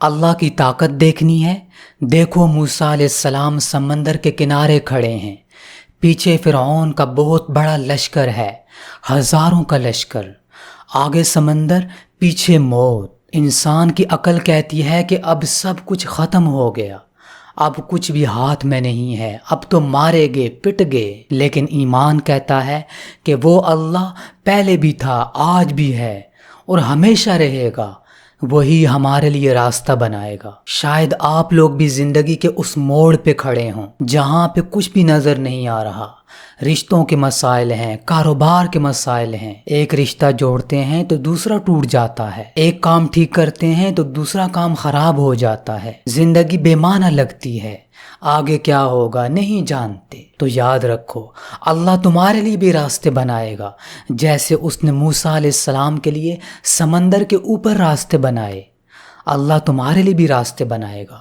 اللہ کی طاقت دیکھنی ہے؟ دیکھو موسیٰ علیہ السلام سمندر کے کنارے کھڑے ہیں، پیچھے فرعون کا بہت بڑا لشکر ہے، ہزاروں کا لشکر، آگے سمندر، پیچھے موت۔ انسان کی عقل کہتی ہے کہ اب سب کچھ ختم ہو گیا، اب کچھ بھی ہاتھ میں نہیں ہے، اب تو مارے گے، پٹ گئے۔ لیکن ایمان کہتا ہے کہ وہ اللہ پہلے بھی تھا، آج بھی ہے اور ہمیشہ رہے گا، وہی ہمارے لیے راستہ بنائے گا۔ شاید آپ لوگ بھی زندگی کے اس موڑ پہ کھڑے ہوں جہاں پہ کچھ بھی نظر نہیں آ رہا، رشتوں کے مسائل ہیں، کاروبار کے مسائل ہیں، ایک رشتہ جوڑتے ہیں تو دوسرا ٹوٹ جاتا ہے، ایک کام ٹھیک کرتے ہیں تو دوسرا کام خراب ہو جاتا ہے، زندگی بے معنی لگتی ہے، آگے کیا ہوگا نہیں جانتے۔ تو یاد رکھو اللہ تمہارے لیے بھی راستے بنائے گا، جیسے اس نے موسیٰ علیہ السلام کے لیے سمندر کے اوپر راستے بنائے، اللہ تمہارے لیے بھی راستے بنائے گا۔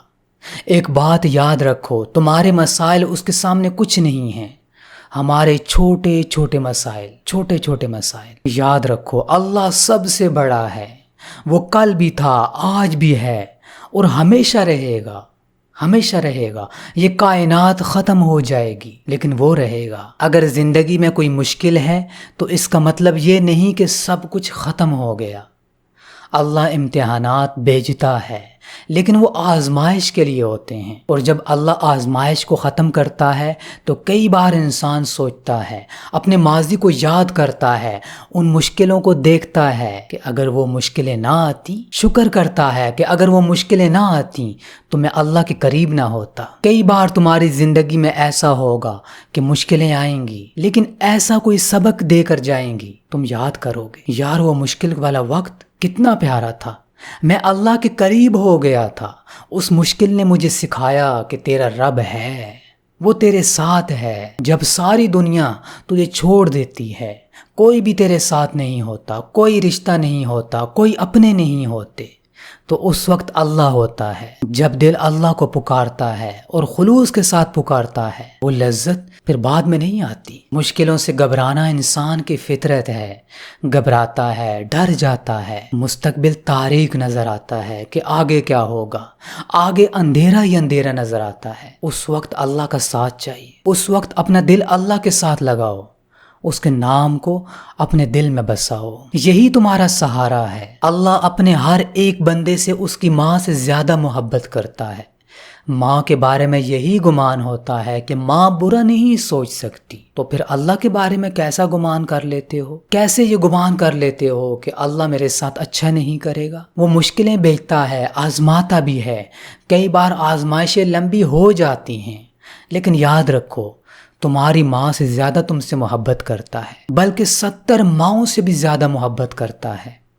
ایک بات یاد رکھو، تمہارے مسائل اس کے سامنے کچھ نہیں ہیں، ہمارے چھوٹے چھوٹے مسائل یاد رکھو، اللہ سب سے بڑا ہے، وہ کل بھی تھا، آج بھی ہے اور ہمیشہ رہے گا، ہمیشہ رہے گا۔ یہ کائنات ختم ہو جائے گی لیکن وہ رہے گا۔ اگر زندگی میں کوئی مشکل ہے تو اس کا مطلب یہ نہیں کہ سب کچھ ختم ہو گیا۔ اللہ امتحانات بھیجتا ہے لیکن وہ آزمائش کے لیے ہوتے ہیں، اور جب اللہ آزمائش کو ختم کرتا ہے تو کئی بار انسان سوچتا ہے، اپنے ماضی کو یاد کرتا ہے، ان مشکلوں کو دیکھتا ہے کہ اگر وہ مشکلیں نہ آتی، شکر کرتا ہے کہ اگر وہ مشکلیں نہ آتی تو میں اللہ کے قریب نہ ہوتا۔ کئی بار تمہاری زندگی میں ایسا ہوگا کہ مشکلیں آئیں گی لیکن ایسا کوئی سبق دے کر جائیں گی، تم یاد کرو گے یار وہ مشکل والا وقت کتنا پیارا تھا، میں اللہ کے قریب ہو گیا تھا، اس مشکل نے مجھے سکھایا کہ تیرا رب ہے، وہ تیرے ساتھ ہے۔ جب ساری دنیا تجھے چھوڑ دیتی ہے، کوئی بھی تیرے ساتھ نہیں ہوتا، کوئی رشتہ نہیں ہوتا، کوئی اپنے نہیں ہوتے، تو اس وقت اللہ ہوتا ہے۔ جب دل اللہ کو پکارتا ہے اور خلوص کے ساتھ پکارتا ہے، وہ لذت پھر بعد میں نہیں آتی۔ مشکلوں سے گھبرانا انسان کی فطرت ہے، گھبراتا ہے، ڈر جاتا ہے، مستقبل تاریک نظر آتا ہے کہ آگے کیا ہوگا، آگے اندھیرا ہی اندھیرا نظر آتا ہے۔ اس وقت اللہ کا ساتھ چاہیے، اس وقت اپنا دل اللہ کے ساتھ لگاؤ، اس کے نام کو اپنے دل میں بساؤ، یہی تمہارا سہارا ہے۔ اللہ اپنے ہر ایک بندے سے اس کی ماں سے زیادہ محبت کرتا ہے۔ ماں کے بارے میں یہی گمان ہوتا ہے کہ ماں برا نہیں سوچ سکتی، تو پھر اللہ کے بارے میں کیسا گمان کر لیتے ہو؟ کیسے یہ گمان کر لیتے ہو کہ اللہ میرے ساتھ اچھا نہیں کرے گا؟ وہ مشکلیں بھیجتا ہے، آزماتا بھی ہے، کئی بار آزمائشیں لمبی ہو جاتی ہیں، لیکن یاد رکھو تمہاری ماں سے زیادہ تم سے محبت کرتا ہے، بلکہ 70 ماؤں سے بھی زیادہ محبت کرتا ہے۔